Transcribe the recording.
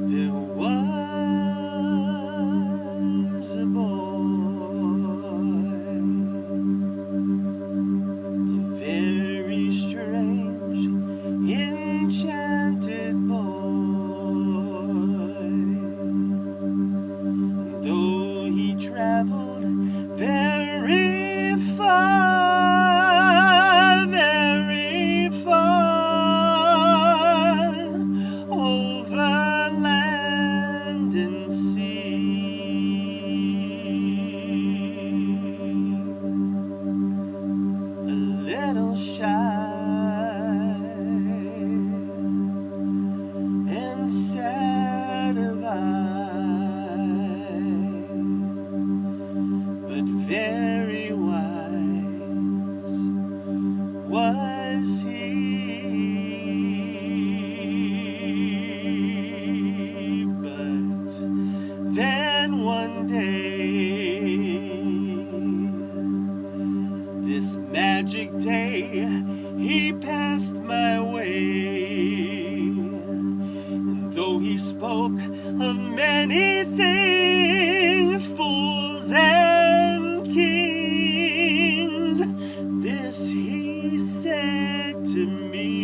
There was a boy, a very strange, enchanted boy. And though he traveled very far, very far, over land and sea, a little shy and sad of eye, but very wise was he. But then one day, this magic day, he passed my way. And though he spoke of many things, fools and kings, this he said to me: